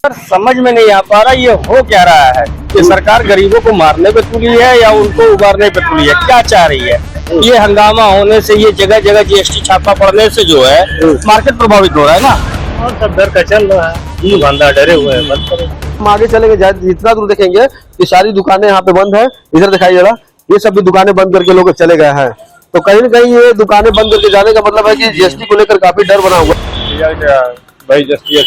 Sir समझ में नहीं आ पा रहा ये हो क्या रहा है कि सरकार गरीबों को मारने पे तुली है या उनको उबारने पे तुली है, क्या चाह रही है। ये हंगामा होने से, ये जगह जगह जीएसटी छापा पड़ने से जो है मार्केट प्रभावित हो रहा है ना, और सब डर का चल रहा है, दुकानदार डरे हुए हैं। बंद करो, हम आगे चलेंगे, जितना दूर देखेंगे कि सारी दुकानें यहाँ पे बंद है। इधर दिखाई जरा, ये सब भी दुकानें बंद करके लोग चले गए हैं। तो कहीं न कहीं ये दुकानें बंद करके जाने का मतलब है कि जीएसटी को लेकर काफी डर बना हुआ है। भाई जैसे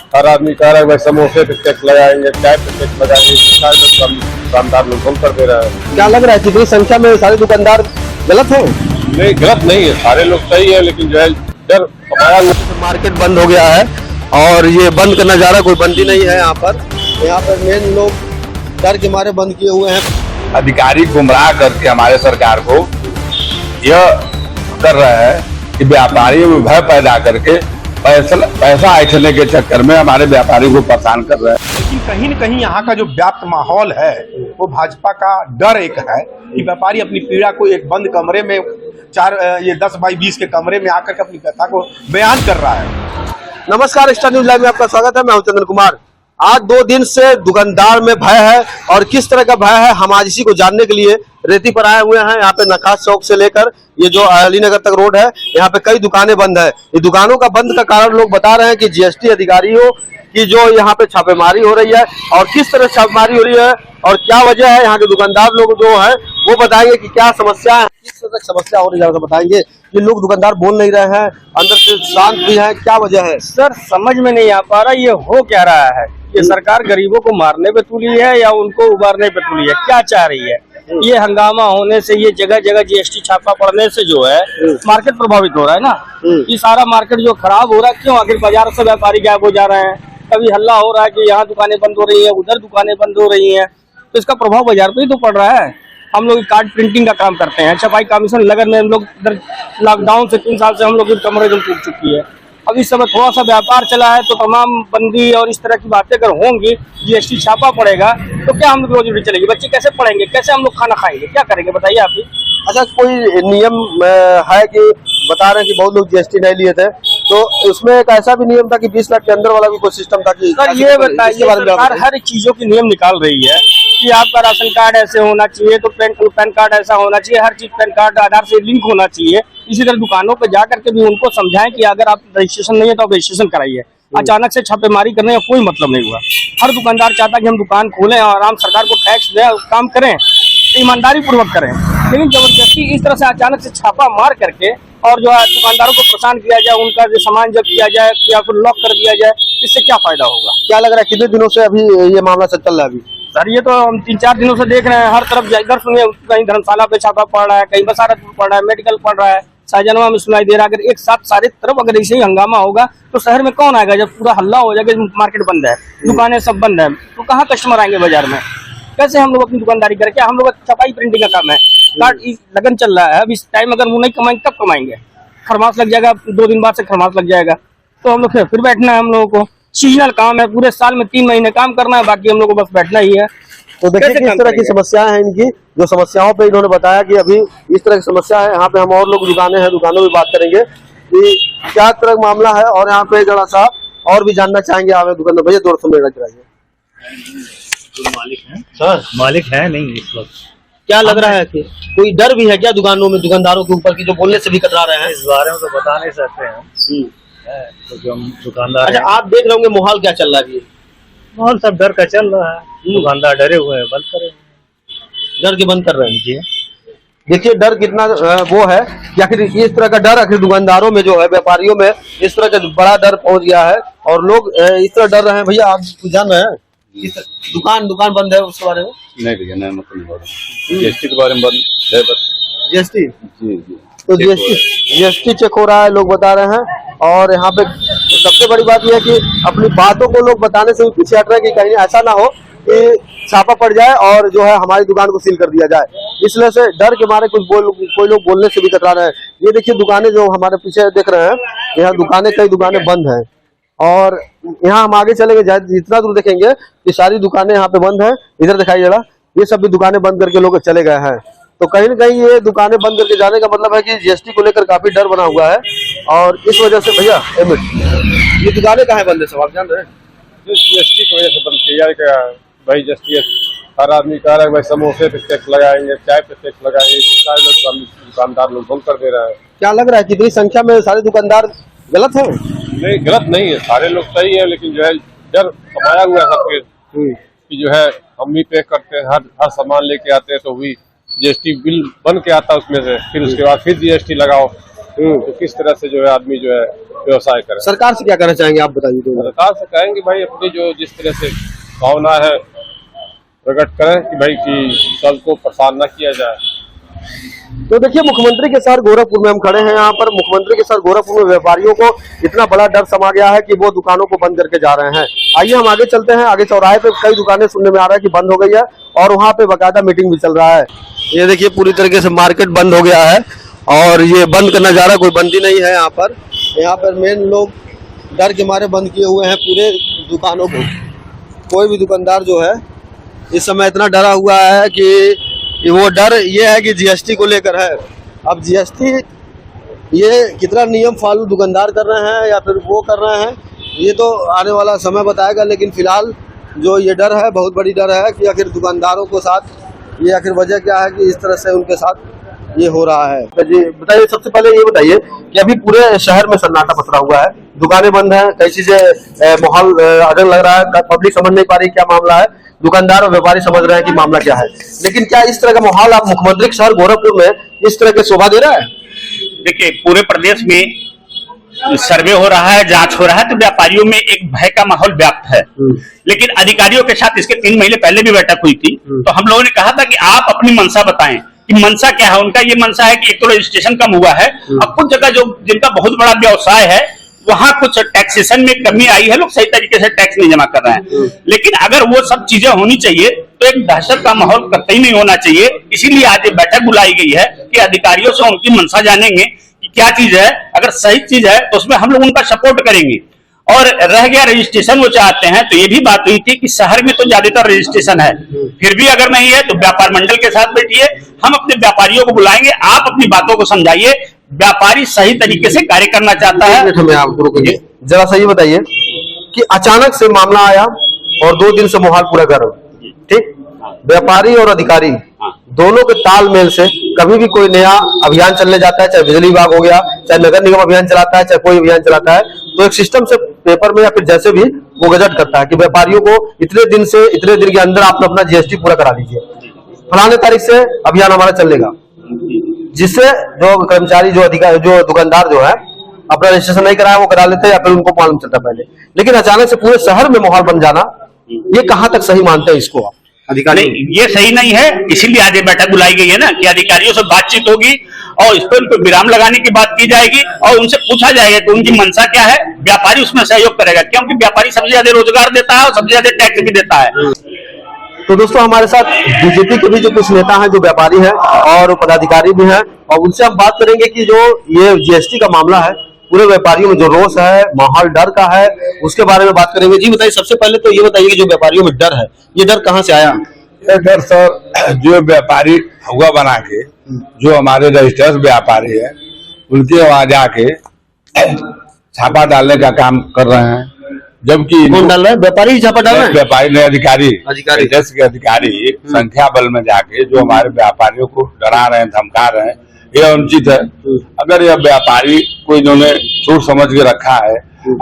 हर आदमी कह रहा है भाई समोसे पे टैक्स लगाएंगे, चाय पे टैक्स लगाएंगे, दुकानदार लोग कम कर दे रहा है। क्या लग रहा है कितनी संख्या में सारे दुकानदार गलत है? नहीं, गलत नहीं है, सारे लोग सही है, लेकिन जो है डर मार्केट बंद हो गया है और ये बंद का नजारा कोई बंदी नहीं है। यहाँ पर मेन लोग डर के मारे बंद किए हुए हैं। अधिकारी गुमराह करके हमारे सरकार को यह कर रहा है कि व्यापारियों में भय पैदा करके पैसा ऐंठने के चक्कर में हमारे व्यापारियों को परेशान कर रहा है। लेकिन कहीं न कहीं यहाँ का जो व्याप्त माहौल है वो भाजपा का डर एक है कि व्यापारी अपनी पीड़ा को एक बंद कमरे में 10 बाई 20 के कमरे में आकर के अपनी व्यथा को बयान कर रहा है। नमस्कार, स्टार न्यूज लाइव में आपका स्वागत है। मैं हूं चंदन कुमार। आज 2 दिन से दुकानदार में भय है और किस तरह का भय है हम आज इसी को जानने के लिए रेती पर आए हुए हैं। यहाँ पे नखास चौक से लेकर ये जो अलीनगर तक रोड है, यहाँ पे कई दुकानें बंद है। ये दुकानों का बंद का कारण लोग बता रहे हैं कि जीएसटी अधिकारियों की जो यहाँ पे छापेमारी हो रही है और किस तरह छापेमारी हो रही है और क्या वजह है। यहाँ के दुकानदार लोग जो है वो बताएंगे कि क्या समस्या है, किस तरह समस्या हो रही है बताएंगे। ये लोग दुकानदार बोल नहीं रहे हैं, अंदर से शांत भी है, क्या वजह है? सर समझ में नहीं आ पा रहा ये हो क्या रहा है कि सरकार गरीबों को मारने पे तुली है या उनको उबारने पे तुली है, क्या चाह रही है। ये हंगामा होने से, ये जगह जगह जीएसटी छापा पड़ने से जो है मार्केट प्रभावित हो रहा है ना। ये सारा मार्केट जो खराब हो रहा है, क्यों? आखिर बाजार से व्यापारी गायब हो जा रहे हैं। कभी हल्ला हो रहा है कि यहाँ दुकानें बंद हो रही है, उधर दुकानें बंद हो रही है, तो इसका प्रभाव बाजार पे ही तो पड़ रहा है। हम लोग कार्ड प्रिंटिंग का काम करते हैं, छपाई कमीशन लगन में हम लोग इधर लॉकडाउन से 3 साल से हम लोग कमरे में टूट चुकी है। अब इस समय थोड़ा सा व्यापार चला है तो तमाम बंदी और इस तरह की बातें अगर होंगी, जीएसटी छापा पड़ेगा तो क्या हम लोग रोजी रोटी चलेगी, बच्चे कैसे पढ़ेंगे, कैसे हम लोग खाना खाएंगे, क्या करेंगे बताइए आप ही। अच्छा, कोई नियम है कि बता रहे हैं कि बहुत लोग जीएसटी नहीं लिए थे, तो उसमें एक ऐसा भी नियम था कि 20 लाख के अंदर वाला भी कोई सिस्टम था कि सर ये बताइए, सरकार हर चीजों की नियम निकाल रही है कि आपका राशन कार्ड ऐसे होना चाहिए, तो पैन कार्ड ऐसा होना चाहिए, हर चीज पैन कार्ड आधार से लिंक होना चाहिए। इसी तरह दुकानों पे जा करके भी उनको समझाएं कि अगर आप रजिस्ट्रेशन नहीं है तो आप रजिस्ट्रेशन कराइए। अचानक से छापेमारी करने का कोई मतलब नहीं हुआ। हर दुकानदार चाहता कि हम दुकान खोलें और आराम सरकार को टैक्स दें, काम करें, ईमानदारी पूर्वक करें, लेकिन जबरदस्ती इस तरह से अचानक से छापा मार करके और जो है दुकानदारों को परेशान किया जाए, उनका जो सामान जब्त किया जाए या फिर लॉक कर दिया जाए, इससे क्या फायदा होगा? क्या लग रहा है कितने दिनों से अभी ये मामला चल रहा है? अभी सर ये तो हम 3-4 दिनों से देख रहे हैं, हर तरफ इधर सुनिए, कहीं धर्मशाला पे छापा पड़ रहा है, कहीं बसारतपुर पड़ रहा है, मेडिकल पड़ रहा है, शाहजहां में सुनाई दे रहा है। अगर एक साथ सारे तरफ अगर ऐसे ही हंगामा होगा तो शहर में कौन आएगा? जब पूरा हल्ला हो जाएगा, मार्केट बंद है, दुकानें सब बंद है, तो कहाँ कस्टमर आएंगे बाजार में? कैसे हम लोग अपनी दुकानदारी करके? हम लोग छपाई प्रिंटिंग का काम है, कार्ड लगन चल रहा है। अब इस टाइम अगर वो नहीं कमाएंगे कब कमाएंगे? खरमास लग जाएगा, 2 दिन बाद से खरमास लग जाएगा, तो हम लोग फिर बैठना है। हम लोगों को सीजनल काम है, पूरे साल में 3 महीने काम करना है, बाकी हम लोग को बस बैठना ही है। तो देखिए किस तरह की समस्याएं हैं इनकी, जो समस्याओं पे इन्होंने बताया कि अभी इस तरह की समस्या है। यहाँ पे हम और लोग दुकानें हैं, दुकानों में बात करेंगे कि क्या तरह का मामला है और यहाँ पे जरा सा और भी जानना चाहेंगे। आगे दुकान भैया दौड़ से मेरा कराइए। मालिक है सर, मालिक है नहीं इस वक्त। क्या लग रहा है कि कोई डर भी है क्या दुकानों में, दुकानदारों के ऊपर की जो बोलने से भी कतरा रहे हैं? इस बारे में तो बता नहीं सकते हैं, तो जो हम दुकानदार अच्छा, आप देख रहे होंगे माहौल क्या चल रहा है? माहौल सब डर का चल रहा है, दुकानदार डरे हुए हैं। बंद करें, डर के बंद कर रहे हैं जी। देखिए डर कितना वो है कि आखिर इस तरह का डर आखिर दुकानदारों में जो है, व्यापारियों में इस तरह का बड़ा डर पहुंच गया है और लोग इस तरह डर रहे हैं। भैया आप जान रहे हैं दुकान बंद है, उसके बारे में? नहीं भैया, नहीं मतलब जीएसटी के बारे में बंद है बस। जीएसटी जी तो जीएसटी चेक हो रहा है, लोग बता रहे हैं। और यहाँ पे सबसे बड़ी बात यह है कि अपनी बातों को लोग बताने से भी पीछे हट रहे हैं कि कहीं ऐसा ना हो कि छापा पड़ जाए और जो है हमारी दुकान को सील कर दिया जाए। इसलिए से डर के मारे कोई लोग बोलने से भी कतरा रहे हैं। ये देखिए दुकानें जो हमारे पीछे देख रहे हैं, यहाँ दुकानें, कई दुकानें बंद हैं और यहाँ हम आगे चलेंगे, जितना दूर देखेंगे कि सारी दुकानें यहाँ पे बंद है। इधर दिखाई जरा, ये सब भी दुकानें बंद करके लोग चले गए हैं। तो कहीं न कहीं ये दुकानें बंद करके जाने का मतलब है कि जीएसटी को लेकर काफी डर बना हुआ है और इस वजह से भैया ये दुकानें कहाँ बंद है सब आप जान रहे हैं? जीएसटी की वजह से बंद किया क्या भाई? जीएसटी हर आदमी कह रहा है भाई समोसे पे टैक्स लगाएंगे, चाय पे टैक्स लगाएंगे, सारे लोग दुकानदार लोग बंद कर दे रहे हैं। क्या लग रहा है कितनी संख्या में सारे दुकानदार गलत है? नहीं, गलत नहीं है, सारे लोग सही है, लेकिन जो है डर समाया हुआ है सबके कि जो है हम भी पे करते हैं, हर सामान लेके आते हैं तो भी जीएसटी बिल बन के आता है उसमें से, फिर उसके बाद फिर जीएसटी लगाओ, तो किस तरह से जो है आदमी जो है व्यवसाय करे। सरकार से क्या कहना चाहेंगे आप बताइए? तो सरकार से कहेंगे भाई अपनी जो जिस तरह से भावना है प्रकट करें कि भाई कि सबको परेशान न किया जाए। तो देखिए मुख्यमंत्री के शहर गोरखपुर में हम खड़े हैं। यहाँ पर मुख्यमंत्री के शहर गोरखपुर में व्यापारियों को इतना बड़ा डर समा गया है कि वो दुकानों को बंद करके जा रहे हैं। आइए हम आगे चलते हैं। आगे चौराहे पे कई दुकानें सुनने में आ रहा है कि बंद हो गई है और वहाँ पे बाकायदा मीटिंग भी चल रहा है। ये देखिए पूरी तरीके से मार्केट बंद हो गया है और ये बंद करना जा रहा है, कोई बंदी नहीं है यहाँ पर। यहाँ पर मेन लोग डर के मारे बंद किए हुए हैं पूरे दुकानों को। कोई भी दुकानदार जो है इस समय इतना डरा हुआ है कि वो डर ये है कि जीएसटी को लेकर है। अब जीएसटी ये कितना नियम फॉलो दुकानदार कर रहे हैं या फिर वो कर रहे हैं, ये तो आने वाला समय बताएगा। लेकिन फिलहाल जो ये डर है, बहुत बड़ी डर है कि आखिर दुकानदारों को साथ ये आखिर वजह क्या है कि इस तरह से उनके साथ ये हो रहा है। तो जी बताइए, सबसे पहले ये बताइए कि अभी पूरे शहर में सन्नाटा पसरा हुआ है, दुकानें बंद हैं, कई चीजें माहौल अगर लग रहा है, पब्लिक समझ नहीं पा रही क्या मामला है, दुकानदार और व्यापारी समझ रहे हैं कि मामला क्या है। लेकिन क्या इस तरह का माहौल आप मुख्यमंत्री के शहर गोरखपुर में इस तरह के शोभा दे रहा है? देखिए पूरे प्रदेश में सर्वे हो रहा है, जांच हो रहा है, तो व्यापारियों में एक भय का माहौल व्याप्त है। लेकिन अधिकारियों के साथ इसके 3 महीने पहले भी बैठक हुई थी, तो हम लोगों ने कहा था कि आप अपनी मंशा बताएं कि मंशा क्या है। उनका ये मंशा है कि एक तो रजिस्ट्रेशन कम हुआ है, अब कुछ जगह जो जिनका बहुत बड़ा व्यवसाय है वहां कुछ टैक्सेशन में कमी आई है, लोग सही तरीके से टैक्स नहीं जमा कर रहे हैं। लेकिन अगर वो सब चीजें होनी चाहिए तो एक दहशत का माहौल कतई नहीं होना चाहिए। इसीलिए आज बैठक बुलाई गई है कि अधिकारियों से उनकी मंशा जानेंगे कि क्या चीज है। अगर सही चीज है तो उसमें हम लोग उनका सपोर्ट करेंगे। और रह गया रजिस्ट्रेशन वो चाहते हैं, तो ये भी बात हुई थी कि शहर में तो ज्यादातर रजिस्ट्रेशन है, फिर भी अगर नहीं है तो व्यापार मंडल के साथ बैठिए, हम अपने व्यापारियों को बुलाएंगे, आप अपनी बातों को समझाइए। व्यापारी सही तरीके से कार्य करना चाहता है। जरा सही बताइए कि अचानक से मामला आया और 2 दिन से माहौल पूरा गर्म, ठीक, व्यापारी और अधिकारी दोनों के तालमेल से कभी भी कोई नया अभियान चलने जाता है, चाहे बिजली विभाग हो गया, चाहे नगर निगम अभियान चलाता है, चाहे कोई अभियान चलाता है, तो एक सिस्टम से पेपर में या फिर जैसे भी वो गजट करता है कि व्यापारियों को इतने दिन से इतने दिन के अंदर आप अपना जीएसटी पूरा करा लीजिए, फलाने तारीख से अभियान हमारा चलेगा, जिससे जो कर्मचारी जो अधिकारी जो दुकानदार जो है अपना रजिस्ट्रेशन नहीं कराया वो करा लेते हैं या फिर उनको मालूम चलता पहले। लेकिन अचानक से पूरे शहर में माहौल बन जाना, ये कहाँ तक सही मानते हैं इसको आप अधिकारी? ये सही नहीं है, इसीलिए आज बैठक बुलाई गई है ना कि अधिकारियों से बातचीत होगी और इस पर उनको विराम लगाने की बात की जाएगी और उनसे पूछा जाएगा कि उनकी मंशा क्या है। व्यापारी उसमें सहयोग करेगा, क्योंकि व्यापारी सबसे ज्यादा रोजगार देता है और सबसे ज्यादा टैक्स भी देता है। तो दोस्तों हमारे साथ बीजेपी के भी जो कुछ नेता हैं, जो व्यापारी हैं और पदाधिकारी भी हैं, और उनसे हम बात करेंगे कि जो ये जीएसटी का मामला है, पूरे व्यापारियों में जो रोष है, माहौल डर का है, उसके बारे में बात करेंगे। जी बताइए, सबसे पहले तो ये बताइए कि जो व्यापारियों में डर है, ये डर कहाँ से आया? ये डर सर जो व्यापारी हुआ बना के जो हमारे रजिस्टर्ड व्यापारी है उनके वहां जाके छापा डालने का काम कर रहे हैं, जबकि कौन डाल रहा है? व्यापारी ही छापा डाल रहे हैं? व्यापारी ने अधिकारी अधिकारी के अधिकारी संख्या बल में जाके जो हमारे व्यापारियों को डरा रहे हैं, धमका रहे हैं, यह अनुचित है। अगर यह व्यापारी को इन्होंने चोर समझ के रखा है,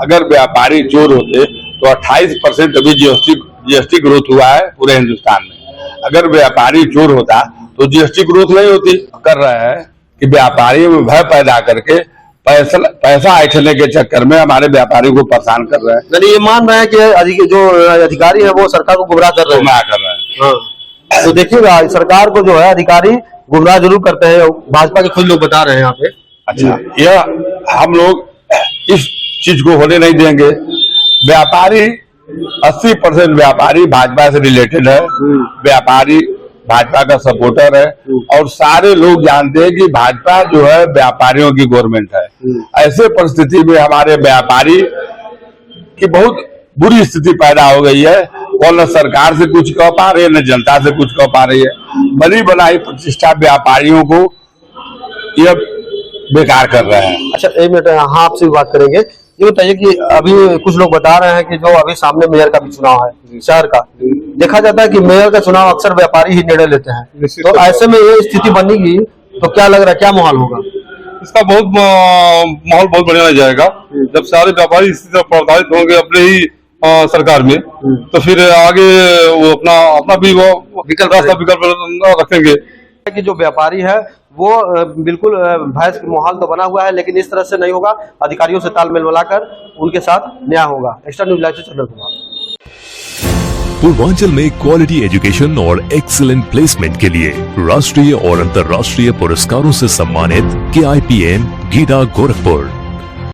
अगर व्यापारी चोर होते तो 28% अभी जीएसटी ग्रोथ हुआ है पूरे हिंदुस्तान में। अगर व्यापारी चोर होता तो जीएसटी ग्रोथ नहीं होती। कर रहे हैं कि व्यापारी में भय पैदा करके पैसा ऐंठने के चक्कर में हमारे व्यापारी को परेशान कर रहे हैं। यानी ये मान रहे हैं कि जो अधिकारी है वो सरकार को गुमराह कर रहे हैं। हाँ। तो देखिएगा, सरकार को जो है अधिकारी गुमराह जरूर करते हैं, भाजपा के खुद लोग बता रहे हैं यहाँ पे। अच्छा, यह हम लोग इस चीज को होने नहीं देंगे। व्यापारी 80% व्यापारी भाजपा से रिलेटेड है, व्यापारी भाजपा का सपोर्टर है और सारे लोग जानते हैं कि भाजपा जो है व्यापारियों की गवर्नमेंट है। ऐसे परिस्थिति में हमारे व्यापारी की बहुत बुरी स्थिति पैदा हो गई है, वो न सरकार से कुछ कह पा रही है, न जनता से कुछ कह पा रही है। बनी बनाई प्रतिष्ठा व्यापारियों को यह बेकार कर रहे हैं। अच्छा, 1 मिनट, हाँ आपसे भी बात करेंगे। ये बताइए कि अभी कुछ लोग बता रहे हैं कि जो अभी सामने मेयर का भी चुनाव है शहर का, देखा जाता है कि मेयर का चुनाव अक्सर व्यापारी ही निर्णय लेते हैं, निश्चित तो तौर पर। ऐसे में ये स्थिति बनेगी तो क्या लग रहा है, क्या माहौल होगा? इसका माहौल बहुत बढ़िया रह जाएगा जब सारे व्यापारी इसी तरह प्रभावित होंगे अपने ही सरकार में, तो फिर आगे वो अपना भी वो विकल्प रखेंगे। कि जो व्यापारी है वो बिल्कुल भय का माहौल तो बना हुआ है, लेकिन इस तरह से नहीं होगा, अधिकारियों से तालमेल मिलाकर उनके साथ न्याय होगा। एक्स्ट्रा न्यूज लाइव से चंद्र कुमार। पूर्वांचल में क्वालिटी एजुकेशन और एक्सीलेंट प्लेसमेंट के लिए राष्ट्रीय और अंतर्राष्ट्रीय पुरस्कारों से सम्मानित KIPM गीडा गोरखपुर।